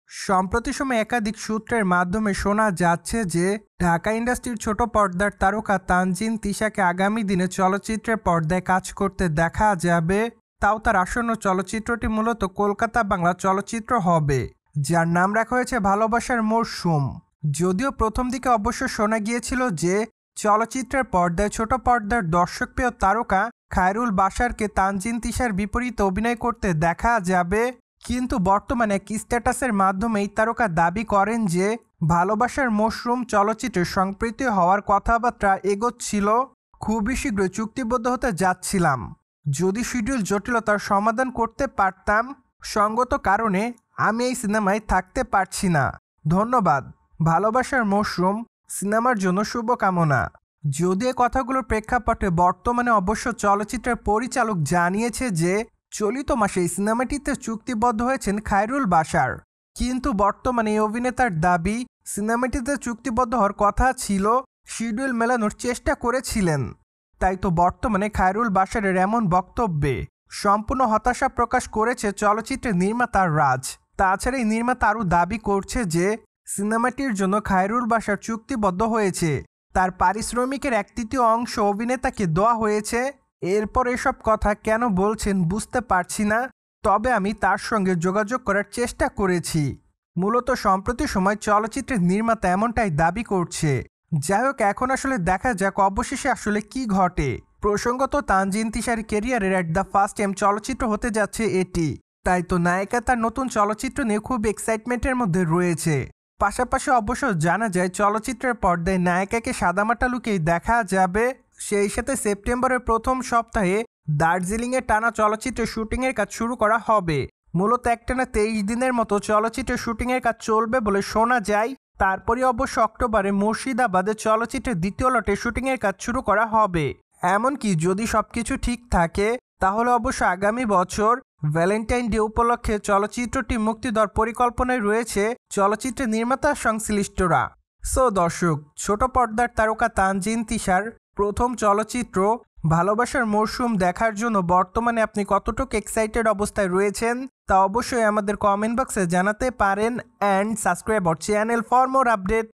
সম্প্রতি সময়ে একাধিক সূত্রের মাধ্যমে শোনা যাচ্ছে যে ঢাকা ইন্ডাস্ট্রির ছোট পর্দার তারকা তানজিন তিশাকে আগামী দিনে চলচ্চিত্রের পর্দায় কাজ করতে দেখা যাবে। তাও তার আসন্ন চলচ্চিত্রটি মূলত কলকাতা বাংলা চলচ্চিত্র হবে, যার নাম রাখা হয়েছে ভালোবাসার মরশুম। যদিও প্রথম দিকে অবশ্য শোনা গিয়েছিল যে চলচ্চিত্রের পর্দায় ছোট পর্দার দর্শকপ্রিয় তারকা খায়রুল বাশারকে তানজিন তিশার বিপরীতে অভিনয় করতে দেখা যাবে, কিন্তু বর্তমানে এক স্ট্যাটাসের মাধ্যমে এই তারকা দাবি করেন যে ভালোবাসার মশরুম চলচ্চিত্রে সম্প্রীতি হওয়ার কথাবার্তা এগোচ্ছিল, খুবই শীঘ্রই চুক্তিবদ্ধ হতে যাচ্ছিলাম। যদি শিডিউল জটিলতার সমাধান করতে পারতাম, সঙ্গত কারণে আমি এই সিনেমায় থাকতে পারছি না। ধন্যবাদ। ভালোবাসার মশরুম সিনেমার জন্য শুভকামনা। যদি এ কথাগুলোর প্রেক্ষাপটে বর্তমানে অবশ্য চলচ্চিত্রের পরিচালক জানিয়েছে যে চলিত মাসে এই সিনেমাটিতে চুক্তিবদ্ধ হয়েছেন খায়রুল বাশার, কিন্তু বর্তমানে এই অভিনেতার দাবি সিনেমাটিতে চুক্তিবদ্ধ হওয়ার কথা ছিল, শিডিউল মেলানোর চেষ্টা করেছিলেন। তাই তো বর্তমানে খায়রুল বাশারের এমন বক্তব্যে সম্পূর্ণ হতাশা প্রকাশ করেছে চলচ্চিত্রের নির্মাতা রাজ। তাছাড়া এই নির্মাতা আরও দাবি করছে যে সিনেমাটির জন্য খায়রুল বাশার চুক্তিবদ্ধ হয়েছে, তার পারিশ্রমিকের 1/3 অংশ অভিনেতাকে দেওয়া হয়েছে। এরপর এসব কথা কেন বলছেন বুঝতে পারছি না, তবে আমি তার সঙ্গে যোগাযোগ করার চেষ্টা করেছি। মূলত সম্প্রতি সময় চলচ্চিত্রের নির্মাতা এমনটাই দাবি করছে। যাই হোক, এখন আসলে দেখা যাক অবশেষে আসলে কি ঘটে। প্রসঙ্গত তানজিন তিশার ক্যারিয়ারের অ্যাট দ্য ফার্স্ট টাইম চলচ্চিত্র হতে যাচ্ছে এটি, তাই তো নায়িকা তার নতুন চলচ্চিত্র নিয়ে খুব এক্সাইটমেন্টের মধ্যে রয়েছে। পাশাপাশি অবশ্য জানা যায় চলচ্চিত্রের পর্দায় নায়িকাকে সাদামাটা লুকেই দেখা যাবে। সেই সাথে সেপ্টেম্বরের প্রথম সপ্তাহে দার্জিলিংয়ে টানা চলচ্চিত্রের শুটিংয়ের কাজ শুরু করা হবে। মূলত একটানা 23 দিনের মতো চলচ্চিত্রের শুটিংয়ের কাজ চলবে বলে শোনা যায়। তারপরে অবশ্য অক্টোবরে মুর্শিদাবাদে চলচ্চিত্রের দ্বিতীয় লটে শুটিংয়ের কাজ শুরু করা হবে। এমনকি যদি সবকিছু ঠিক থাকে তাহলে অবশ্য আগামী বছর ভ্যালেন্টাইন ডে উপলক্ষে চলচ্চিত্রটি মুক্তি দেওয়ার পরিকল্পনায় রয়েছে চলচ্চিত্রের নির্মাতা সংশ্লিষ্টরা। সো দর্শক, ছোট পর্দার তারকা তানজিন তিশার প্রথম চলচ্চিত্র ভালোবাসার মরশুম দেখার জন্য বর্তমানে আপনি কতটুকু এক্সাইটেড অবস্থায় রয়েছেন তা অবশ্যই আমাদের কমেন্ট বক্সে জানাতে পারেন। And subscribe our channel for more update.